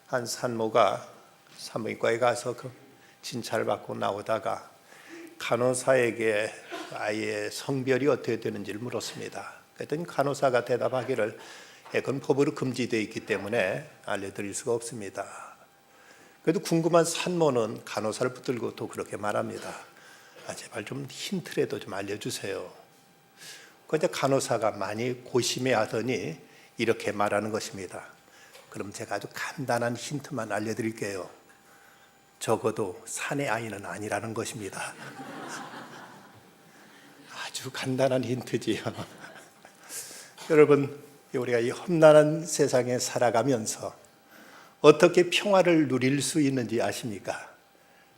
한 산모가 산부인과에 가서 진찰을 받고 나오다가 간호사에게 아이의 성별이 어떻게 되는지를 물었습니다. 그랬더니 간호사가 대답하기를 그건 법으로 금지되어 있기 때문에 알려드릴 수가 없습니다. 그래도 궁금한 산모는 간호사를 붙들고 또 그렇게 말합니다. 제발 좀 힌트라도 좀 알려주세요. 그런데 간호사가 많이 고심해하더니 이렇게 말하는 것입니다. 그럼 제가 아주 간단한 힌트만 알려드릴게요. 적어도 산의 아이는 아니라는 것입니다. 아주 간단한 힌트지요. 여러분, 우리가 이 험난한 세상에 살아가면서 어떻게 평화를 누릴 수 있는지 아십니까?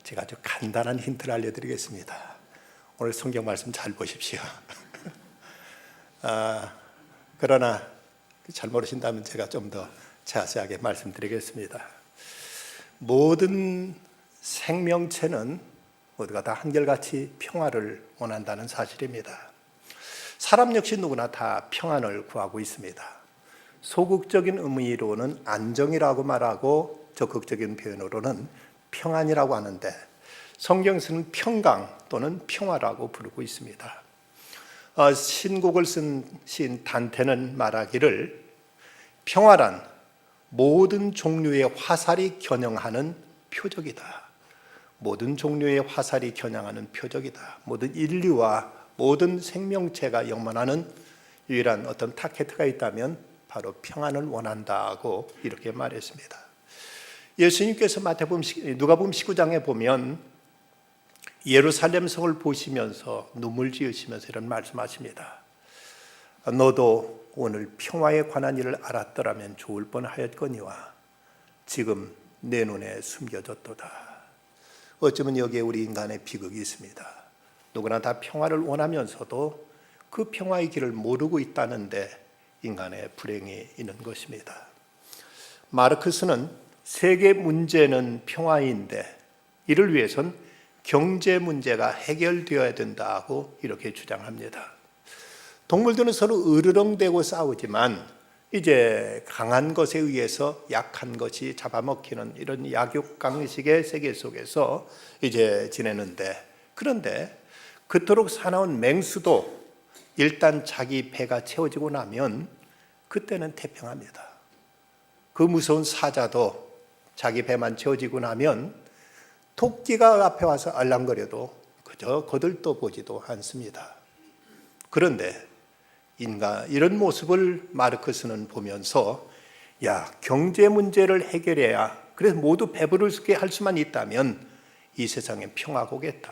제가 아주 간단한 힌트를 알려드리겠습니다. 오늘 성경 말씀 잘 보십시오. 그러나 잘 모르신다면 제가 좀 더 자세하게 말씀드리겠습니다. 모든 생명체는 모두가 다 한결같이 평화를 원한다는 사실입니다. 사람 역시 누구나 다 평안을 구하고 있습니다. 소극적인 의미로는 안정이라고 말하고 적극적인 표현으로는 평안이라고 하는데 성경에서는 평강 또는 평화라고 부르고 있습니다. 신곡을 쓴 시인 단테는 말하기를 평화란 모든 종류의 화살이 겨냥하는 표적이다. 모든 종류의 화살이 겨냥하는 표적이다. 모든 인류와 모든 생명체가 영원하는 유일한 어떤 타겟가 있다면 바로 평안을 원한다고 이렇게 말했습니다. 예수님께서 누가복음 19장에 보면 예루살렘 성을 보시면서 눈물 지으시면서 이런 말씀하십니다. 너도 오늘 평화에 관한 일을 알았더라면 좋을 뻔하였거니와 지금 내 눈에 숨겨졌도다. 어쩌면 여기에 우리 인간의 비극이 있습니다. 누구나 다 평화를 원하면서도 그 평화의 길을 모르고 있다는데 인간의 불행이 있는 것입니다. 마르크스는 세계 문제는 평화인데 이를 위해선 경제 문제가 해결되어야 된다고 이렇게 주장합니다. 동물들은 서로 으르렁대고 싸우지만 이제 강한 것에 의해서 약한 것이 잡아먹히는 이런 약육강식의 세계 속에서 이제 지내는데, 그런데 그토록 사나운 맹수도 일단 자기 배가 채워지고 나면 그때는 태평합니다. 그 무서운 사자도 자기 배만 채워지고 나면 토끼가 앞에 와서 알랑거려도 그저 거들떠 보지도 않습니다. 그런데 이런 모습을 마르크스는 보면서 경제 문제를 해결해야, 그래서 모두 배부를 수 있게 할 수만 있다면 이 세상에 평화가 오겠다.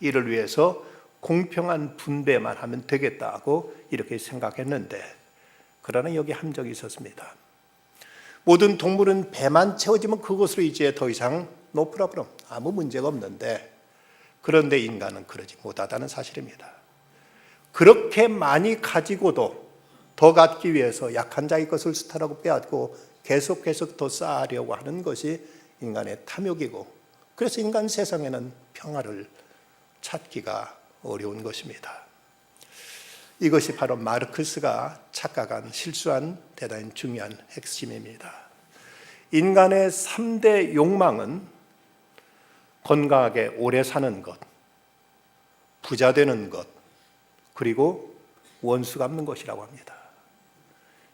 이를 위해서 공평한 분배만 하면 되겠다고 이렇게 생각했는데, 그러나 여기 함정이 있었습니다. 모든 동물은 배만 채워지면 그것으로 이제 더 이상 no problem, 아무 문제가 없는데, 그런데 인간은 그러지 못하다는 사실입니다. 그렇게 많이 가지고도 더 갖기 위해서 약한 자의 것을 수탈하고 빼앗고 계속 더 쌓으려고 하는 것이 인간의 탐욕이고, 그래서 인간 세상에는 평화를 찾기가 어려운 것입니다. 이것이 바로 마르크스가 착각한, 실수한 대단히 중요한 핵심입니다. 인간의 3대 욕망은 건강하게 오래 사는 것, 부자 되는 것, 그리고 원수 갚는 것이라고 합니다.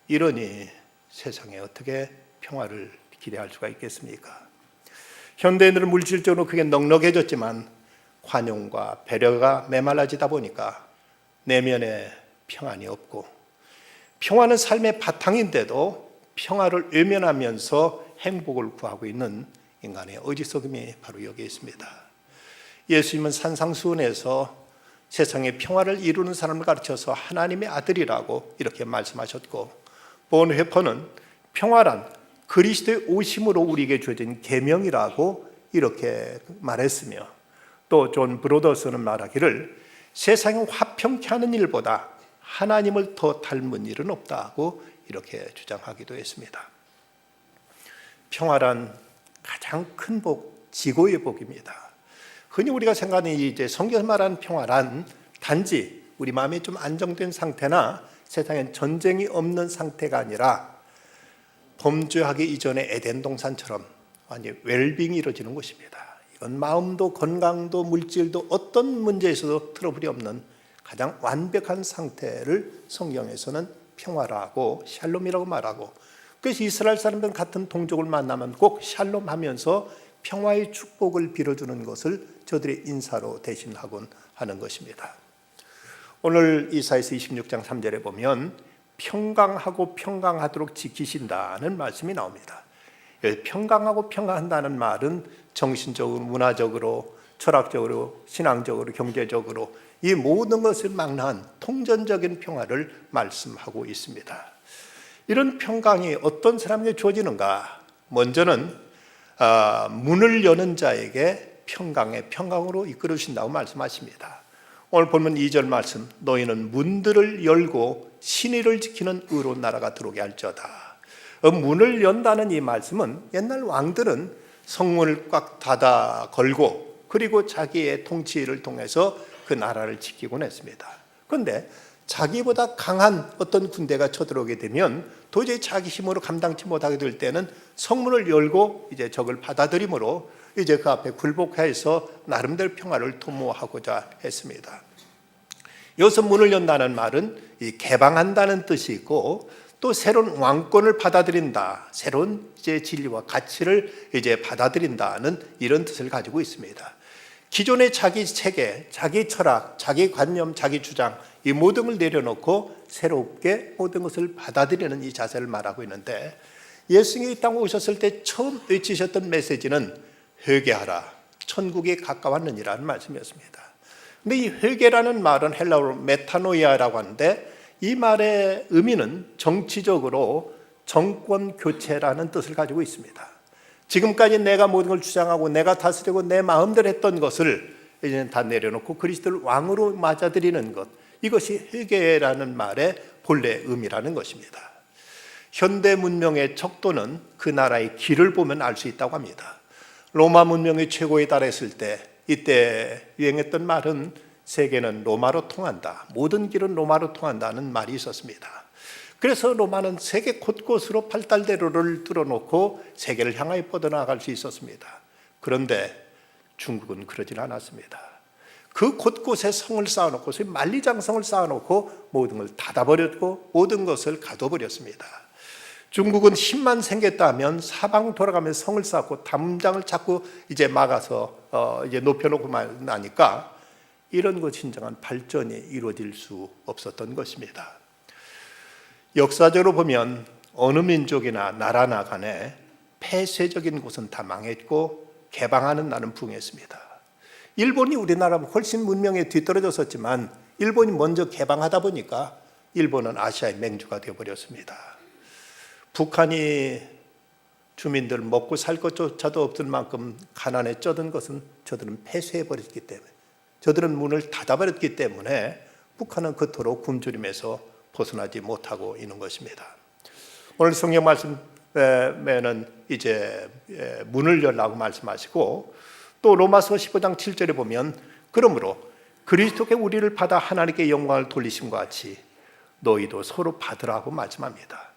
이러니 세상에 어떻게 평화를 기대할 수가 있겠습니까? 현대인들은 물질적으로 그게 넉넉해졌지만 관용과 배려가 메말라지다 보니까 내면에 평안이 없고, 평화는 삶의 바탕인데도 평화를 외면하면서 행복을 구하고 있는 인간의 어리석음이 바로 여기에 있습니다. 예수님은 산상수훈에서 세상에 평화를 이루는 사람을 가르쳐서 하나님의 아들이라고 이렇게 말씀하셨고, 본회퍼는 평화란 그리스도의 오심으로 우리에게 주어진 계명이라고 이렇게 말했으며, 또 존 브로더스는 말하기를 세상을 화평케 하는 일보다 하나님을 더 닮은 일은 없다고 이렇게 주장하기도 했습니다. 평화란 가장 큰 복, 지고의 복입니다. 흔히 우리가 생각하는 이제 성경에서 말하는 평화란 단지 우리 마음이 좀 안정된 상태나 세상엔 전쟁이 없는 상태가 아니라 범죄하기 이전의 에덴 동산처럼 완전히 웰빙이 이루어지는 것입니다. 이건 마음도 건강도 물질도 어떤 문제에서도 트러블이 없는 가장 완벽한 상태를 성경에서는 평화라고 샬롬이라고 말하고, 그래서 이스라엘 사람들은 같은 동족을 만나면 꼭 샬롬 하면서 평화의 축복을 빌어주는 것을 저들의 인사로 대신하곤 하는 것입니다. 오늘 이사야서 26장 3절에 보면 평강하고 평강하도록 지키신다는 말씀이 나옵니다. 평강하고 평강한다는 말은 정신적으로, 문화적으로, 철학적으로, 신앙적으로, 경제적으로 이 모든 것을 망라한 통전적인 평화를 말씀하고 있습니다. 이런 평강이 어떤 사람에게 주어지는가? 먼저는 문을 여는 자에게 평강으로 이끌으신다고 말씀하십니다. 오늘 보면 2절 말씀, 너희는 문들을 열고 신의를 지키는 의로운 나라가 들어오게 할지어다. 문을 연다는 이 말씀은 옛날 왕들은 성문을 꽉 닫아 걸고 그리고 자기의 통치를 통해서 그 나라를 지키곤 했습니다. 그런데 자기보다 강한 어떤 군대가 쳐들어오게 되면 도저히 자기 힘으로 감당치 못하게 될 때는 성문을 열고 이제 적을 받아들임으로 이제 그 앞에 굴복해서 나름대로 평화를 도모하고자 했습니다. 여기서 문을 연다는 말은 이 개방한다는 뜻이 있고 또 새로운 왕권을 받아들인다, 새로운 이제 진리와 가치를 이제 받아들인다는 이런 뜻을 가지고 있습니다. 기존의 자기 체계, 자기 철학, 자기 관념, 자기 주장 이 모든 걸 내려놓고 새롭게 모든 것을 받아들이는 이 자세를 말하고 있는데, 예수님이 이 땅에 오셨을 때 처음 외치셨던 메시지는 회개하라, 천국에 가까웠느니라는 말씀이었습니다. 근데 이 회개라는 말은 헬라어로 메타노이아라고 하는데 이 말의 의미는 정치적으로 정권 교체라는 뜻을 가지고 있습니다. 지금까지 내가 모든 걸 주장하고 내가 다스리고 내 마음대로 했던 것을 이제는 다 내려놓고 그리스도를 왕으로 맞아들이는 것, 이것이 회개라는 말의 본래 의미라는 것입니다. 현대 문명의 척도는 그 나라의 길을 보면 알 수 있다고 합니다. 로마 문명이 최고에 달했을 때 이때 유행했던 말은 세계는 로마로 통한다, 모든 길은 로마로 통한다는 말이 있었습니다. 그래서 로마는 세계 곳곳으로 팔달대로를 뚫어놓고 세계를 향하여 뻗어나갈 수 있었습니다. 그런데 중국은 그러진 않았습니다. 그 곳곳에 성을 쌓아놓고 만리장성을 쌓아놓고 모든 걸 닫아버렸고 모든 것을 가둬버렸습니다. 중국은 힘만 생겼다 하면 사방 돌아가면서 성을 쌓고 담장을 자꾸 이제 막아서 이제 높여놓고 나니까 이런 것 진정한 발전이 이루어질 수 없었던 것입니다. 역사적으로 보면 어느 민족이나 나라나 간에 폐쇄적인 곳은 다 망했고 개방하는 나는 부흥했습니다. 일본이 우리나라보다 훨씬 문명에 뒤떨어졌었지만 일본이 먼저 개방하다 보니까 일본은 아시아의 맹주가 되어버렸습니다. 북한이 주민들 먹고 살 것조차도 없을 만큼 가난에 쩌든 것은 저들은 폐쇄해버렸기 때문에, 저들은 문을 닫아버렸기 때문에 북한은 그토록 굶주림에서 벗어나지 못하고 있는 것입니다. 오늘 성경 말씀에는 이제 문을 열라고 말씀하시고 또 로마서 15장 7절에 보면 그러므로 그리스도께 우리를 받아 하나님께 영광을 돌리심과 같이 너희도 서로 받으라고 말씀합니다.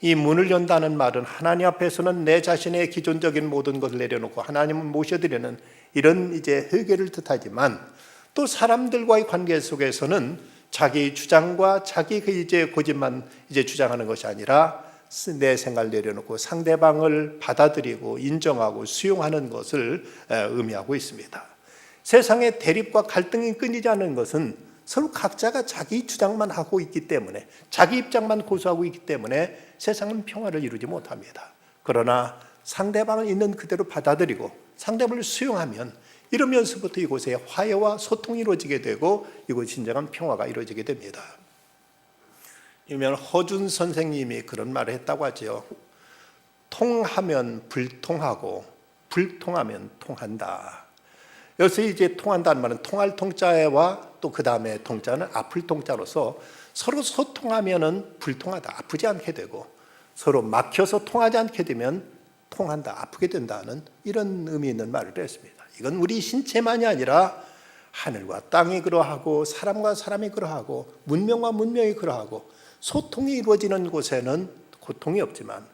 이 문을 연다는 말은 하나님 앞에서는 내 자신의 기존적인 모든 것을 내려놓고 하나님을 모셔드리는 이런 이제 회개를 뜻하지만 또 사람들과의 관계 속에서는 자기 주장과 자기 그 이제 고집만 이제 주장하는 것이 아니라 내 생각을 내려놓고 상대방을 받아들이고 인정하고 수용하는 것을 의미하고 있습니다. 세상의 대립과 갈등이 끊이지 않는 것은 서로 각자가 자기 주장만 하고 있기 때문에, 자기 입장만 고수하고 있기 때문에 세상은 평화를 이루지 못합니다. 그러나 상대방을 있는 그대로 받아들이고 상대방을 수용하면 이러면서부터 이곳에 화해와 소통이 이루어지게 되고 이곳 진정한 평화가 이루어지게 됩니다. 유명한 허준 선생님이 그런 말을 했다고 하죠. 통하면 불통하고 불통하면 통한다. 여기서 이제 통한다는 말은 통할 통자와 또 그 다음에 통자는 아플 통자로서 서로 소통하면은 불통하다, 아프지 않게 되고 서로 막혀서 통하지 않게 되면 통한다, 아프게 된다는 이런 의미 있는 말을 했습니다. 이건 우리 신체만이 아니라 하늘과 땅이 그러하고 사람과 사람이 그러하고 문명과 문명이 그러하고 소통이 이루어지는 곳에는 고통이 없지만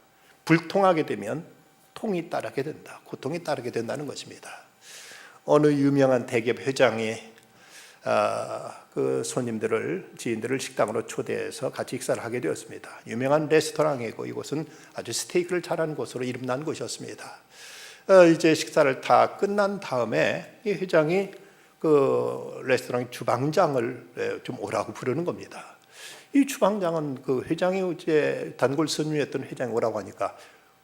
불통하게 되면 통이 따르게 된다. 고통이 따르게 된다는 것입니다. 어느 유명한 대기업 회장이 그 지인들을 식당으로 초대해서 같이 식사를 하게 되었습니다. 유명한 레스토랑이고 이곳은 아주 스테이크를 잘하는 곳으로 이름난 곳이었습니다. 이제 식사를 다 끝난 다음에 이 회장이 그 레스토랑 주방장을 좀 오라고 부르는 겁니다. 이 주방장은 그 회장이 이제 단골 손님이었던 회장이 오라고 하니까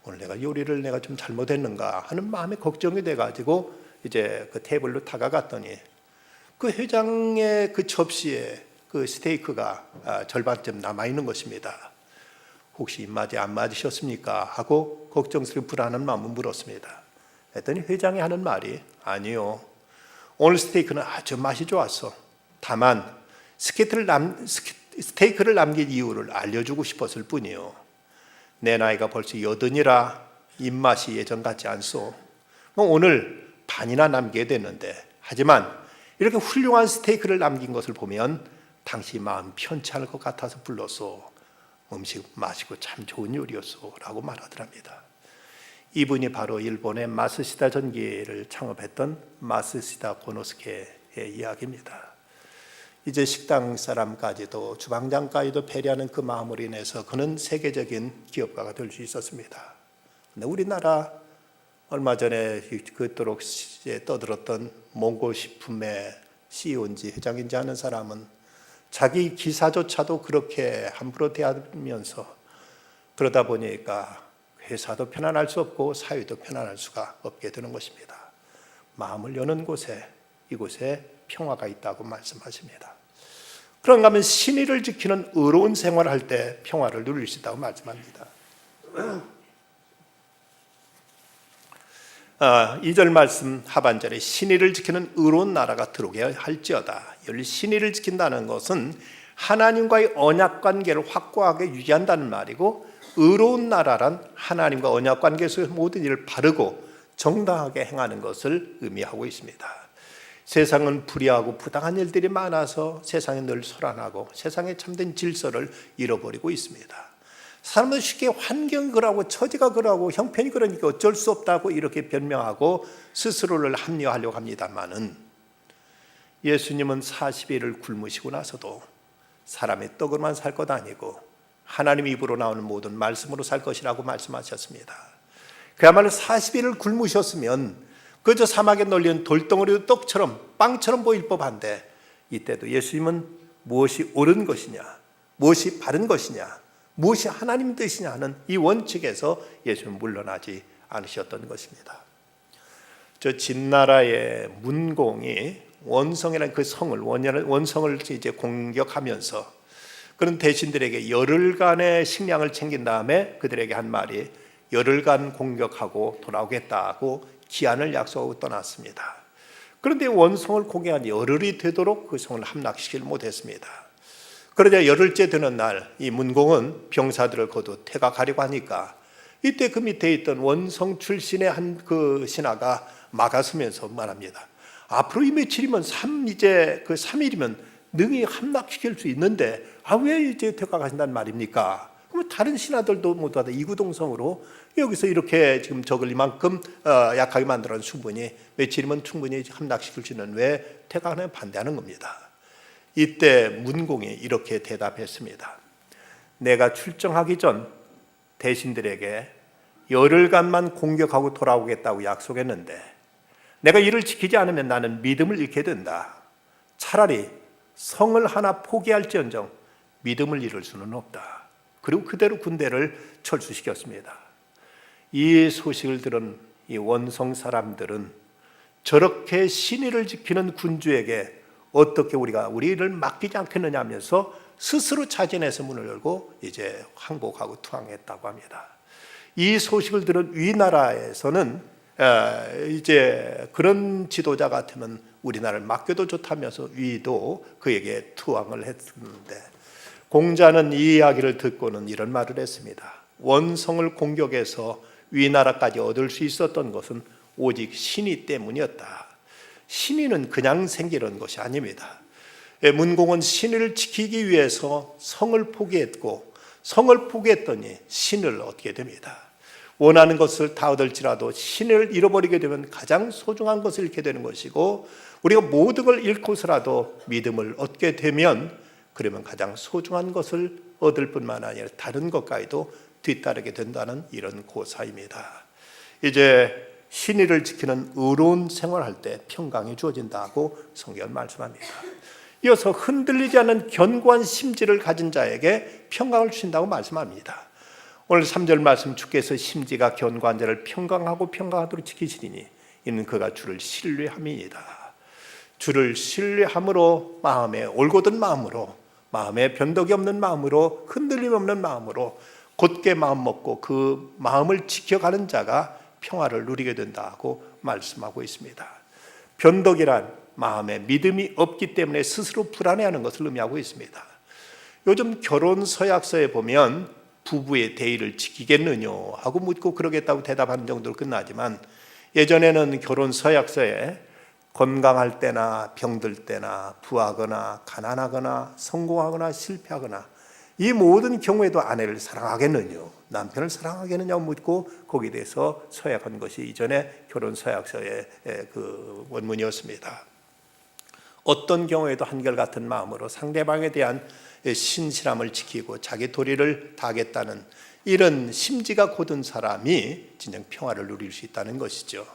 오늘 내가 요리를 내가 좀 잘못했는가 하는 마음에 걱정이 돼가지고 이제 그 테이블로 다가갔더니 그 회장의 그 접시에 그 스테이크가 절반쯤 남아 있는 것입니다. 혹시 입맛이 안 맞으셨습니까? 하고 걱정스럽고 불안한 마음을 물었습니다. 했더니 회장이 하는 말이 아니요. 오늘 스테이크는 아주 맛이 좋았어. 다만 스테이크를 남긴 이유를 알려주고 싶었을 뿐이요. 내 나이가 벌써 80이라 입맛이 예전 같지 않소. 오늘 반이나 남게 됐는데 하지만 이렇게 훌륭한 스테이크를 남긴 것을 보면 당시 마음 편치 않을 것 같아서 불렀소. 음식 맛있고 참 좋은 요리였소 라고 말하더랍니다. 이분이 바로 일본의 마쓰시다 전기를 창업했던 마쓰시다 고노스케의 이야기입니다. 이제 식당 사람까지도 주방장까지도 배려하는 그 마음으로 인해서 그는 세계적인 기업가가 될 수 있었습니다. 근데 우리나라 얼마 전에 그토록 떠들었던 몽고식품의 CEO인지 회장인지 하는 사람은 자기 기사조차도 그렇게 함부로 대하면서 그러다 보니까 회사도 편안할 수 없고 사회도 편안할 수가 없게 되는 것입니다. 마음을 여는 곳에 이곳에 평화가 있다고 말씀하십니다. 그런가 하면 신의를 지키는 의로운 생활을 할 때 평화를 누릴 수 있다고 말씀합니다. 2절 말씀 하반절에 신의를 지키는 의로운 나라가 들어오게 할지어다. 여기 신의를 지킨다는 것은 하나님과의 언약관계를 확고하게 유지한다는 말이고, 의로운 나라란 하나님과 언약관계 속에서 모든 일을 바르고 정당하게 행하는 것을 의미하고 있습니다. 세상은 불의하고 부당한 일들이 많아서 세상이 늘 소란하고 세상의 참된 질서를 잃어버리고 있습니다. 사람은 쉽게 환경이 그러고 처지가 그러고 형편이 그러니까 어쩔 수 없다고 이렇게 변명하고 스스로를 합리화하려고 합니다만은, 예수님은 40일을 굶으시고 나서도 사람의 떡으로만 살 것 아니고 하나님 입으로 나오는 모든 말씀으로 살 것이라고 말씀하셨습니다. 그야말로 40일을 굶으셨으면 그저 사막에 널린 돌덩어리도 떡처럼 빵처럼 보일 법한데, 이때도 예수님은 무엇이 옳은 것이냐, 무엇이 바른 것이냐, 무엇이 하나님 뜻이냐 하는 이 원칙에서 예수님은 물러나지 않으셨던 것입니다. 저 진나라의 문공이 원성이라는 그 원성을 이제 공격하면서 그런 대신들에게 열흘간의 식량을 챙긴 다음에 그들에게 한 말이 열흘간 공격하고 돌아오겠다고 기한을 약속하고 떠났습니다. 그런데 원성을 공격한 열흘이 되도록 그 성을 함락시키지 못했습니다. 그러자 열흘째 되는 날 이 문공은 병사들을 거두 퇴각하려고 하니까 이때 그 밑에 있던 원성 출신의 한 그 신하가 막아서면서 말합니다. 앞으로 이 며칠이면 3일이면 능히 함락시킬 수 있는데 왜 이제 퇴각하신다는 말입니까? 그럼 다른 신하들도 모두 다 이구동성으로 여기서 이렇게 지금 적을 이만큼 약하게 만들어낸 수분이 며칠이면 충분히 함락시킬 수 있는 왜 퇴각하는 반대하는 겁니다. 이때 문공이 이렇게 대답했습니다. 내가 출정하기 전 대신들에게 열흘간만 공격하고 돌아오겠다고 약속했는데 내가 이를 지키지 않으면 나는 믿음을 잃게 된다. 차라리 성을 하나 포기할지언정 믿음을 잃을 수는 없다. 그리고 그대로 군대를 철수시켰습니다. 이 소식을 들은 이 원성 사람들은 저렇게 신의를 지키는 군주에게 어떻게 우리가 우리를 맡기지 않겠느냐 하면서 스스로 자진해서 문을 열고 이제 항복하고 투항했다고 합니다. 이 소식을 들은 위나라에서는 이제 그런 지도자 같으면 우리나라를 맡겨도 좋다면서 위도 그에게 투항을 했는데, 공자는 이 이야기를 듣고는 이런 말을 했습니다. 원성을 공격해서 위나라까지 얻을 수 있었던 것은 오직 신의 때문이었다. 신의는 그냥 생기는 것이 아닙니다. 문공은 신의를 지키기 위해서 성을 포기했고 성을 포기했더니 신을 얻게 됩니다. 원하는 것을 다 얻을지라도 신을 잃어버리게 되면 가장 소중한 것을 잃게 되는 것이고, 우리가 모든 걸 잃고서라도 믿음을 얻게 되면 그러면 가장 소중한 것을 얻을 뿐만 아니라 다른 것까지도 뒤따르게 된다는 이런 고사입니다. 이제 신의를 지키는 의로운 생활할 때 평강이 주어진다고 성경은 말씀합니다. 이어서 흔들리지 않는 견고한 심지를 가진 자에게 평강을 주신다고 말씀합니다. 오늘 3절 말씀, 주께서 심지가 견고한 자를 평강하고 평강하도록 지키시리니 이는 그가 주를 신뢰함이니이다. 주를 신뢰함으로, 마음에 올곧은 마음으로, 마음에 변덕이 없는 마음으로, 흔들림 없는 마음으로 곧게 마음 먹고 그 마음을 지켜가는 자가 평화를 누리게 된다고 말씀하고 있습니다. 변덕이란 마음에 믿음이 없기 때문에 스스로 불안해하는 것을 의미하고 있습니다. 요즘 결혼 서약서에 보면 부부의 대의를 지키겠느냐 하고 묻고 그러겠다고 대답하는 정도로 끝나지만, 예전에는 결혼 서약서에 건강할 때나 병들 때나 부하거나 가난하거나 성공하거나 실패하거나 이 모든 경우에도 아내를 사랑하겠느냐, 남편을 사랑하겠느냐고 묻고 거기에 대해서 서약한 것이 이전에 결혼 서약서의 그 원문이었습니다. 어떤 경우에도 한결같은 마음으로 상대방에 대한 신실함을 지키고 자기 도리를 다하겠다는 이런 심지가 곧은 사람이 진정 평화를 누릴 수 있다는 것이죠.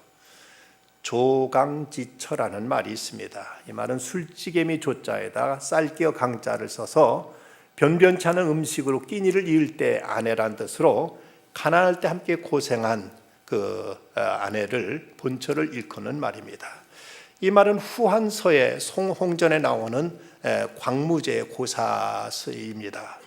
조강지처라는 말이 있습니다. 이 말은 술찌개미 조자에다가 쌀기어 강자를 써서 변변치 않은 음식으로 끼니를 이을 때 아내란 뜻으로, 가난할 때 함께 고생한 그 아내를 본처를 일컫는 말입니다. 이 말은 후한서의 송홍전에 나오는 광무제의 고사서입니다.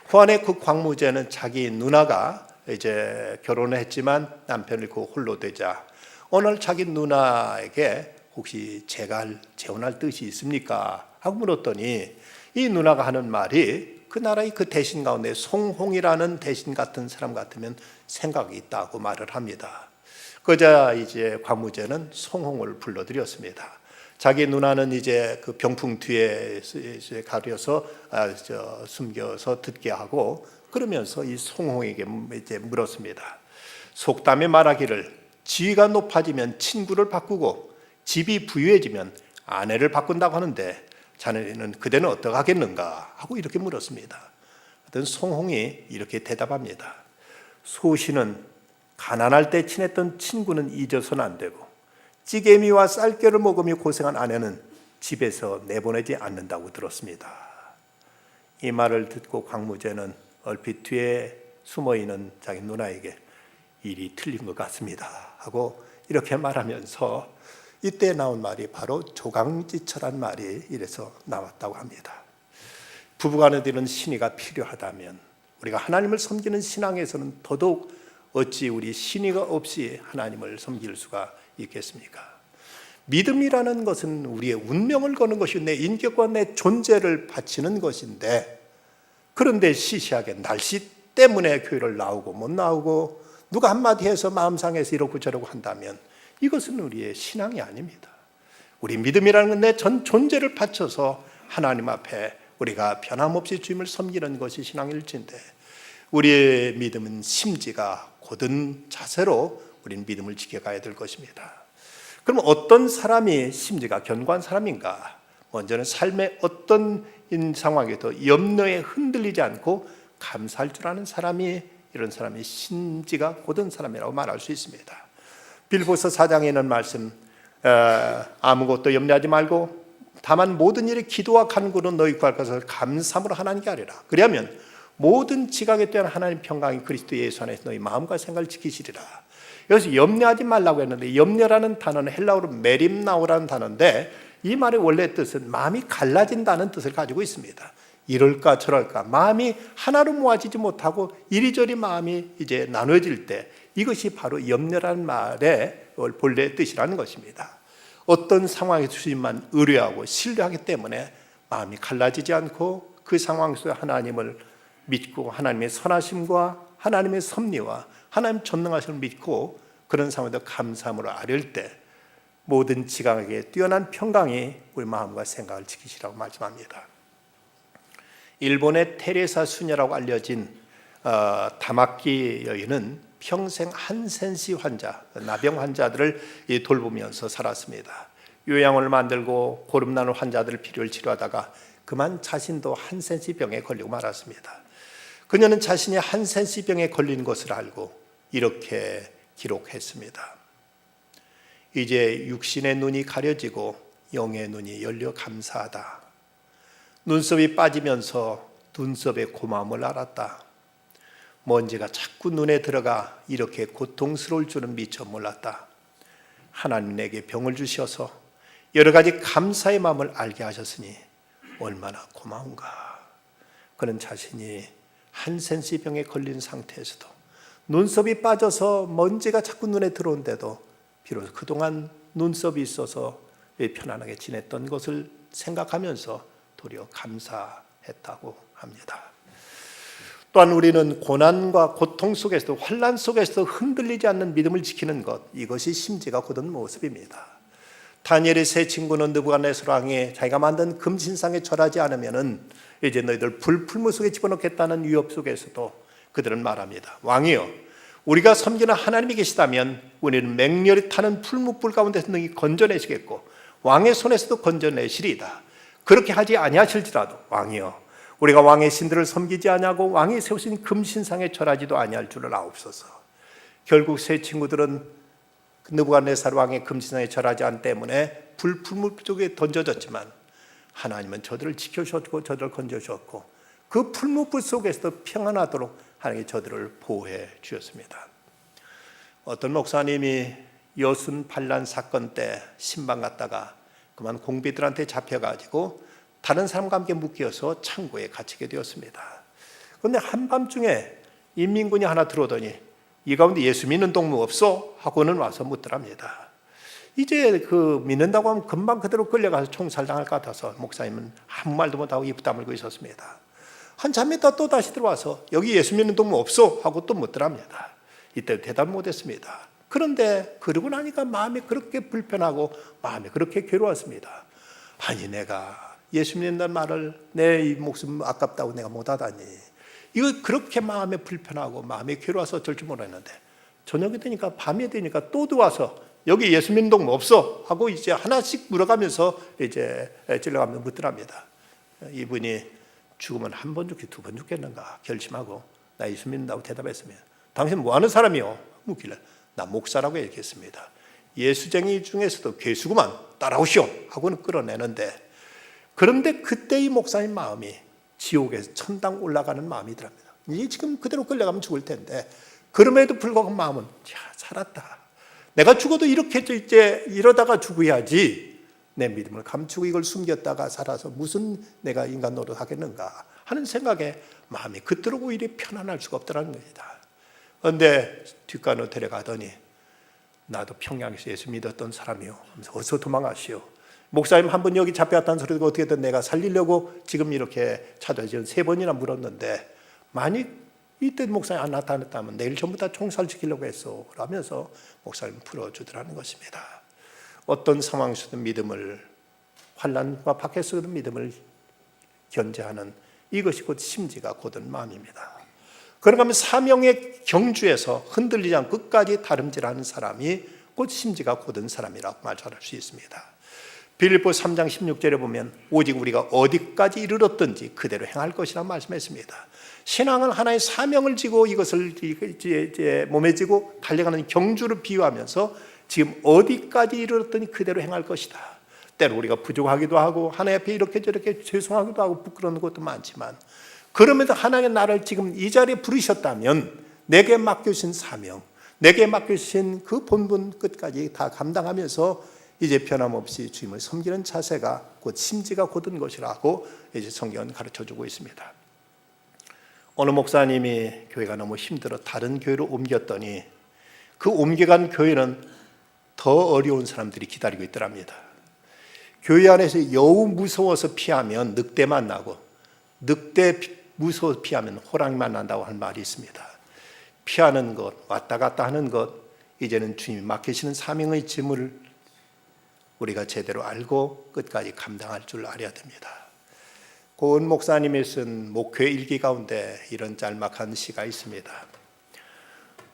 후한의 그 광무제는 자기 누나가 이제 결혼을 했지만 남편을 잃고 홀로 되자 오늘 자기 누나에게 혹시 재혼할 뜻이 있습니까? 하고 물었더니 이 누나가 하는 말이, 그 나라의 그 대신 가운데 송홍이라는 대신 같은 사람 같으면 생각이 있다고 말을 합니다. 그자 이제 광무제는 송홍을 불러들였습니다. 자기 누나는 이제 그 병풍 뒤에 가려서 숨겨서 듣게 하고, 그러면서 이 송홍에게 이제 물었습니다. 속담에 말하기를 지위가 높아지면 친구를 바꾸고 집이 부유해지면 아내를 바꾼다고 하는데 자네는 그대는 어떡하겠는가 하고 이렇게 물었습니다. 어떤 송홍이 이렇게 대답합니다. 소신은 가난할 때 친했던 친구는 잊어서는 안 되고 찌개미와 쌀겨를 먹으며 고생한 아내는 집에서 내보내지 않는다고 들었습니다. 이 말을 듣고 광무제는 얼핏 뒤에 숨어있는 자기 누나에게 일이 틀린 것 같습니다 하고 이렇게 말하면서, 이때 나온 말이 바로 조강지처란 말이 이래서 나왔다고 합니다. 부부간에 이런 신의가 필요하다면 우리가 하나님을 섬기는 신앙에서는 더더욱 어찌 우리 신의가 없이 하나님을 섬길 수가 있겠습니까? 믿음이라는 것은 우리의 운명을 거는 것이고 내 인격과 내 존재를 바치는 것인데, 그런데 시시하게 날씨 때문에 교회를 나오고 못 나오고 누가 한마디 해서 마음 상해서 이러고 저러고 한다면 이것은 우리의 신앙이 아닙니다. 우리 믿음이라는 건 내 전 존재를 바쳐서 하나님 앞에 우리가 변함없이 주님을 섬기는 것이 신앙일진데, 우리의 믿음은 심지가 곧은 자세로 우리는 믿음을 지켜가야 될 것입니다. 그럼 어떤 사람이 심지가 견고한 사람인가? 먼저는 삶의 어떤 상황에도 염려에 흔들리지 않고 감사할 줄 아는 사람이, 이런 사람이 심지가 곧은 사람이라고 말할 수 있습니다. 빌보서 4장에 있는 말씀, 아무것도 염려하지 말고 다만 모든 일에 기도와 간구로 너희 구할 것을 감사함으로 하나님께 아뢰라. 그리하면 모든 지각에 대한 하나님 평강이 그리스도 예수 안에서 너희 마음과 생각을 지키시리라. 여기서 염려하지 말라고 했는데, 염려라는 단어는 헬라어로 메림나오라는 단어인데 이 말의 원래 뜻은 마음이 갈라진다는 뜻을 가지고 있습니다. 이럴까 저럴까 마음이 하나로 모아지지 못하고 이리저리 마음이 이제 나눠질 때, 이것이 바로 염려라는 말의 본래 뜻이라는 것입니다. 어떤 상황에서 주님만 의뢰하고 신뢰하기 때문에 마음이 갈라지지 않고 그 상황 속에 하나님을 믿고 하나님의 선하심과 하나님의 섭리와 하나님 전능하심을 믿고 그런 상황에서 감사함으로 아뢰을 때 모든 지각에게 뛰어난 평강이 우리 마음과 생각을 지키시라고 말씀합니다. 일본의 테레사 수녀라고 알려진 다마키 여인은 평생 한센시 환자, 나병 환자들을 돌보면서 살았습니다. 요양원을 만들고 고름나는 환자들 필요를 치료하다가 그만 자신도 한센시 병에 걸리고 말았습니다. 그녀는 자신이 한센시 병에 걸린 것을 알고 이렇게 기록했습니다. 이제 육신의 눈이 가려지고 영의 눈이 열려 감사하다. 눈썹이 빠지면서 눈썹의 고마움을 알았다. 먼지가 자꾸 눈에 들어가 이렇게 고통스러울 줄은 미처 몰랐다. 하나님 내게 병을 주셔서 여러 가지 감사의 마음을 알게 하셨으니 얼마나 고마운가. 그는 자신이 한센시 병에 걸린 상태에서도 눈썹이 빠져서 먼지가 자꾸 눈에 들어온데도 비로소 그동안 눈썹이 있어서 편안하게 지냈던 것을 생각하면서 도리어 감사했다고 합니다. 또한 우리는 고난과 고통 속에서도 환난 속에서도 흔들리지 않는 믿음을 지키는 것, 이것이 심지가 고든 모습입니다. 다니엘의 세 친구는 느부갓네살 왕이 자기가 만든 금신상에 절하지 않으면은 이제 너희들 불풀무 속에 집어넣겠다는 위협 속에서도 그들은 말합니다. 왕이여, 우리가 섬기는 하나님이 계시다면 우리는 맹렬히 타는 풀무불 가운데서 능히 건져내시겠고 왕의 손에서도 건져내시리이다. 그렇게 하지 아니하실지라도 왕이여, 우리가 왕의 신들을 섬기지 아니하고 왕이 세우신 금신상에 절하지도 아니할 줄을 아옵소서. 결국 세 친구들은 느부갓네살 왕의 금신상에 절하지 않기 때문에 불풀무 쪽에 던져졌지만 하나님은 저들을 지켜주셨고 저들을 건져주셨고 그 풀무불 속에서도 평안하도록 하나님이 저들을 보호해 주셨습니다. 어떤 목사님이 여순 반란 사건 때 신방 갔다가 그만 공비들한테 잡혀가지고 다른 사람과 함께 묶여서 창고에 갇히게 되었습니다. 그런데 한밤중에 인민군이 하나 들어오더니 이 가운데 예수 믿는 동무 없어? 하고는 와서 묻더랍니다. 이제 그 믿는다고 하면 금방 그대로 끌려가서 총살당할 것 같아서 목사님은 아무 말도 못하고 입 다물고 있었습니다. 한참 있다 또 다시 들어와서 여기 예수 믿는 동무 없어? 하고 또 묻더랍니다. 이때 대답 못했습니다. 그런데 그러고 나니까 마음이 그렇게 불편하고 마음이 그렇게 괴로웠습니다. 아니 내가 예수 믿는다는 말을 내 이 목숨 아깝다고 내가 못하다니, 이거 그렇게 마음에 불편하고 마음에 괴로워서 어쩔 줄 몰랐는데 저녁이 되니까 밤이 되니까 또 들어와서 여기 예수 믿는 동무 없어? 하고 이제 하나씩 물어가면서 이제 찔러가면서 묻더랍니다. 이분이 죽으면 한 번 죽기 두 번 죽겠는가 결심하고 나 예수 믿는다고 대답했으면 당신 뭐 하는 사람이요? 묻길래 나 목사라고 얘기했습니다. 예수쟁이 중에서도 괴수구만, 따라오시오 하고는 끌어내는데, 그런데 그때 이 목사님 마음이 지옥에서 천당 올라가는 마음이더랍니다. 이 지금 그대로 끌려가면 죽을 텐데 그럼에도 불구하고 마음은 살았다. 내가 죽어도 이렇게 이제 이러다가 죽어야지. 내 믿음을 감추고 이걸 숨겼다가 살아서 무슨 내가 인간 노릇하겠는가 하는 생각에 마음이 그토록 오히려 편안할 수가 없더라는 겁니다. 그런데 뒷간으로 데려가더니 나도 평양에서 예수 믿었던 사람이요. 어서 도망가시오. 목사님 한 번 여기 잡혀왔다는 소리가 어떻게든 내가 살리려고 지금 이렇게 찾아서 3번이나 물었는데 만약 이때 목사님 안 나타났다면 내일 전부 다 총살시키려고 했어 라면서 목사님 풀어주더라는 것입니다. 어떤 상황 속에서 믿음을, 환난과 박해 속에서 믿음을 견제하는 이것이 곧 심지가 고든 마음입니다. 그런가 하면 사명의 경주에서 흔들리지 않고 끝까지 다름질하는 사람이 곧 심지가 고든 사람이라고 말할 수 있습니다. 빌립보 3장 16절에 보면 오직 우리가 어디까지 이르렀든지 그대로 행할 것이라고 말씀했습니다. 신앙은 하나의 사명을 지고 이것을 이제 몸에 지고 달려가는 경주를 비유하면서 지금 어디까지 이르렀더니 그대로 행할 것이다. 때로 우리가 부족하기도 하고 하나님 앞에 이렇게 저렇게 죄송하기도 하고 부끄러운 것도 많지만 그럼에도 하나님의 나를 지금 이 자리에 부르셨다면 내게 맡겨주신 사명, 내게 맡겨주신 그 본분 끝까지 다 감당하면서 이제 변함없이 주님을 섬기는 자세가 곧 심지가 고든 것이라고 이제 성경은 가르쳐주고 있습니다. 어느 목사님이 교회가 너무 힘들어 다른 교회로 옮겼더니 그 옮겨간 교회는 더 어려운 사람들이 기다리고 있더랍니다. 교회 안에서 여우 무서워서 피하면 늑대 만나고 늑대 무서워서 피하면 호랑이 만난다고 하는 말이 있습니다. 피하는 것, 왔다 갔다 하는 것, 이제는 주님이 맡기시는 사명의 짐을 우리가 제대로 알고 끝까지 감당할 줄 알아야 됩니다. 고은 목사님이 쓴 목회 일기 가운데 이런 짤막한 시가 있습니다.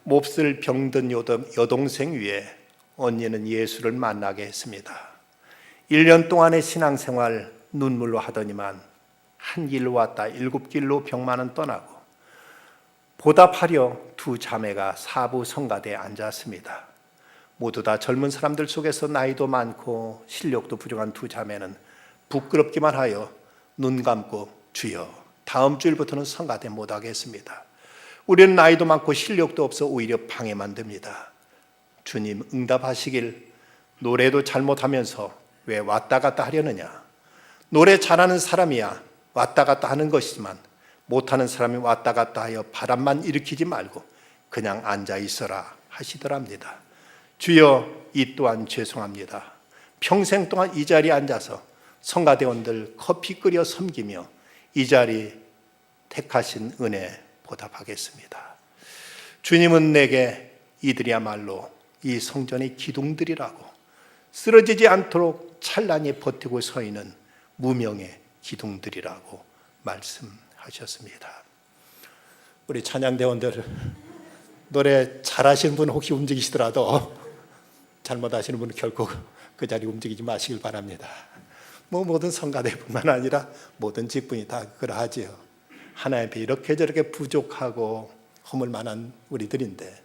몹쓸 병든 여동생 위에 언니는 예수를 만나게 했습니다. 1년 동안의 신앙생활 눈물로 하더니만 한 길로 왔다 7길로 병만은 떠나고 보답하려 두 자매가 사부 성가대에 앉았습니다. 모두 다 젊은 사람들 속에서 나이도 많고 실력도 부족한 두 자매는 부끄럽기만 하여 눈 감고 주여 다음 주일부터는 성가대 못 하겠습니다. 우리는 나이도 많고 실력도 없어 오히려 방해만 됩니다. 주님 응답하시길. 노래도 잘못하면서 왜 왔다 갔다 하려느냐. 노래 잘하는 사람이야 왔다 갔다 하는 것이지만 못하는 사람이 왔다 갔다 하여 바람만 일으키지 말고 그냥 앉아 있어라 하시더랍니다. 주여 이 또한 죄송합니다. 평생 동안 이 자리에 앉아서 성가대원들 커피 끓여 섬기며 이 자리 택하신 은혜 보답하겠습니다. 주님은 내게 이들이야말로 이 성전의 기둥들이라고 쓰러지지 않도록 찬란히 버티고 서 있는 무명의 기둥들이라고 말씀하셨습니다. 우리 찬양대원들 노래 잘하시는 분 혹시 움직이시더라도 잘못하시는 분은 결코 그 자리 움직이지 마시길 바랍니다. 모든 성가대뿐만 아니라 모든 직분이 다 그러하지요. 하나님 앞에 이렇게 저렇게 부족하고 허물 만한 우리들인데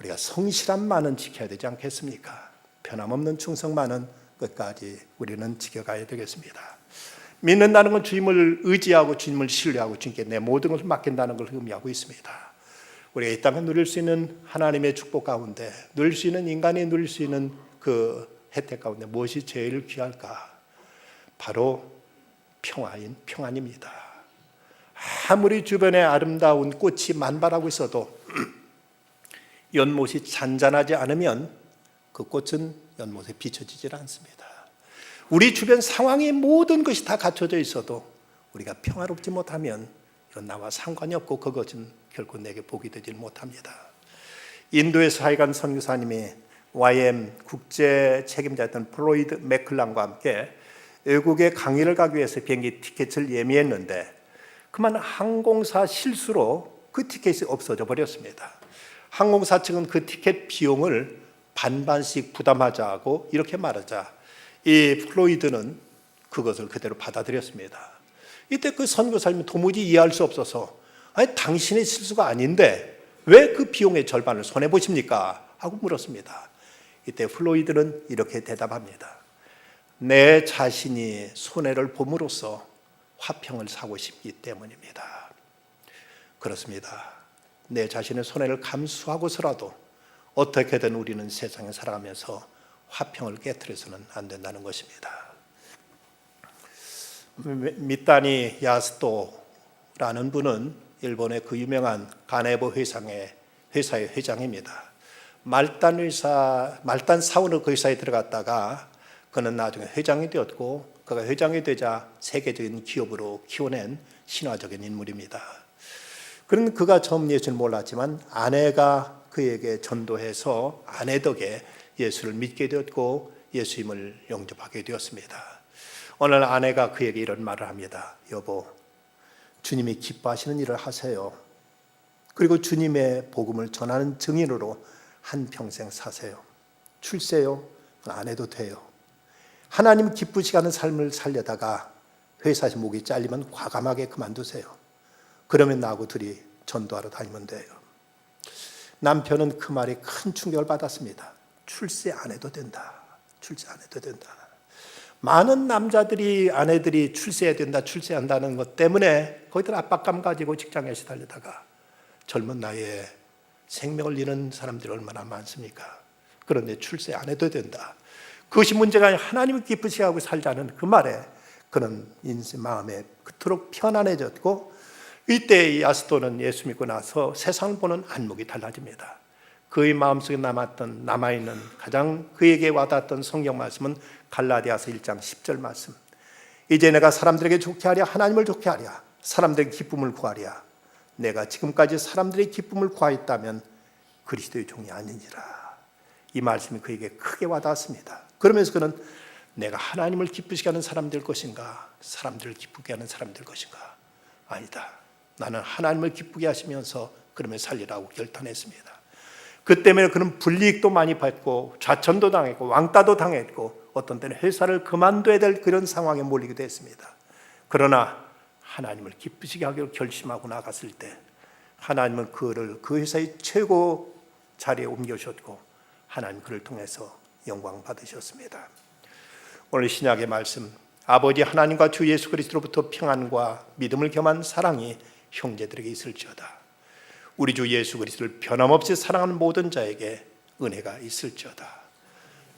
우리가 성실함만은 지켜야 되지 않겠습니까? 변함없는 충성만은 끝까지 우리는 지켜가야 되겠습니다. 믿는다는 건 주님을 의지하고 주님을 신뢰하고 주님께 내 모든 것을 맡긴다는 걸 의미하고 있습니다. 우리가 이 땅에 누릴 수 있는 하나님의 축복 가운데 누릴 수 있는 인간이 누릴 수 있는 그 혜택 가운데 무엇이 제일 귀할까? 바로 평안입니다. 아무리 주변에 아름다운 꽃이 만발하고 있어도 연못이 잔잔하지 않으면 그 꽃은 연못에 비춰지질 않습니다. 우리 주변 상황의 모든 것이 다 갖춰져 있어도 우리가 평화롭지 못하면 이건 나와 상관이 없고 그것은 결코 내게 복이 되질 못합니다. 인도에서 하여간 선교사님이 YM 국제 책임자였던 플로이드 맥클란과 함께 외국에 강의를 가기 위해서 비행기 티켓을 예매했는데 그만 항공사 실수로 그 티켓이 없어져 버렸습니다. 항공사 측은 그 티켓 비용을 반반씩 부담하자고 이렇게 말하자 이 플로이드는 그것을 그대로 받아들였습니다. 이때 그 선교사님이 도무지 이해할 수 없어서 아니 당신의 실수가 아닌데 왜 그 비용의 절반을 손해보십니까? 하고 물었습니다. 이때 플로이드는 이렇게 대답합니다. 내 자신이 손해를 봄으로써 화평을 사고 싶기 때문입니다. 그렇습니다. 내 자신의 손해를 감수하고서라도 어떻게든 우리는 세상에 살아가면서 화평을 깨트려서는 안 된다는 것입니다. 미타니 야스토라는 분은 일본의 그 유명한 가네보 회사의 회장입니다. 말단 사원으로 그 회사에 들어갔다가 그는 나중에 회장이 되었고 그가 회장이 되자 세계적인 기업으로 키워낸 신화적인 인물입니다. 그는 그가 처음 예수를 몰랐지만 아내가 그에게 전도해서 아내 덕에 예수를 믿게 되었고 예수님을 영접하게 되었습니다. 어느 날 아내가 그에게 이런 말을 합니다. 여보, 주님이 기뻐하시는 일을 하세요. 그리고 주님의 복음을 전하는 증인으로 한평생 사세요. 출세요? 안 해도 돼요. 하나님 기쁘시게 하는 삶을 살려다가 회사에서 목이 잘리면 과감하게 그만두세요. 그러면 나하고 둘이 전도하러 다니면 돼요. 남편은 그 말에 큰 충격을 받았습니다. 출세 안 해도 된다. 출세 안 해도 된다. 많은 남자들이 아내들이 출세해야 된다, 출세한다는 것 때문에 거기들 압박감 가지고 직장에 시달리다가 젊은 나이에 생명을 잃는 사람들이 얼마나 많습니까? 그런데 출세 안 해도 된다. 그것이 문제가 아니라 하나님을 기쁘시게 하고 살자는 그 말에 그는 인생 마음에 그토록 편안해졌고 이때 야스토는 예수 믿고 나서 세상을 보는 안목이 달라집니다. 그의 마음속에 남아있는 가장 그에게 와닿았던 성경 말씀은 갈라디아서 1장 10절 말씀. 이제 내가 사람들에게 좋게 하랴 하나님을 좋게 하랴 사람들에게 기쁨을 구하랴 내가 지금까지 사람들의 기쁨을 구하였다면 그리스도의 종이 아니니라. 이 말씀이 그에게 크게 와닿았습니다. 그러면서 그는 내가 하나님을 기쁘시게 하는 사람 될 것인가 사람들을 기쁘게 하는 사람 될 것인가? 아니다. 나는 하나님을 기쁘게 하시면서 그러면 살리라고 결단했습니다. 그 때문에 그는 불이익도 많이 받고 좌천도 당했고 왕따도 당했고 어떤 때는 회사를 그만둬야 될 그런 상황에 몰리기도 했습니다. 그러나 하나님을 기쁘시게 하기로 결심하고 나갔을 때 하나님은 그를 그 회사의 최고 자리에 옮겨주셨고 하나님 그를 통해서 영광 받으셨습니다. 오늘 신약의 말씀, 아버지 하나님과 주 예수 그리스도로부터 평안과 믿음을 겸한 사랑이 형제들에게 있을지어다. 우리 주 예수 그리스도를 변함없이 사랑하는 모든 자에게 은혜가 있을지어다.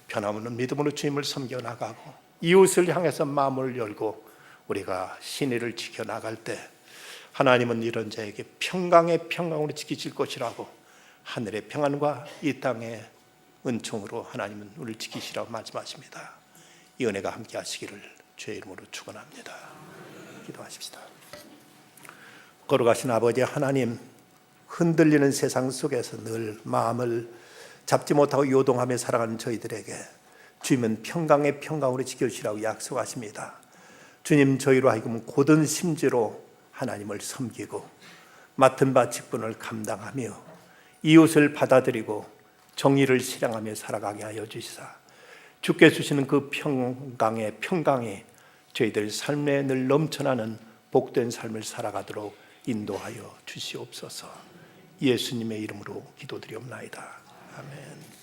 변함없는 믿음으로 주님을 섬겨나가고 이웃을 향해서 마음을 열고 우리가 신의를 지켜나갈 때 하나님은 이런 자에게 평강의 평강으로 지키실 것이라고 하늘의 평안과 이 땅의 은총으로 하나님은 우리를 지키시라고 말씀하십니다. 이 은혜가 함께 하시기를 주의 이름으로 축원합니다. 기도하십시다. 걸어가신 아버지 하나님, 흔들리는 세상 속에서 늘 마음을 잡지 못하고 요동하며 살아가는 저희들에게 주님은 평강의 평강으로 지켜주시라고 약속하십니다. 주님, 저희로 하여금 고든 심지로 하나님을 섬기고 맡은 바 직분을 감당하며 이웃을 받아들이고 정의를 실행하며 살아가게 하여 주시사 주께 주시는 그 평강의 평강이 저희들 삶에 늘 넘쳐나는 복된 삶을 살아가도록 인도하여 주시옵소서. 예수님의 이름으로 기도드리옵나이다. 아멘.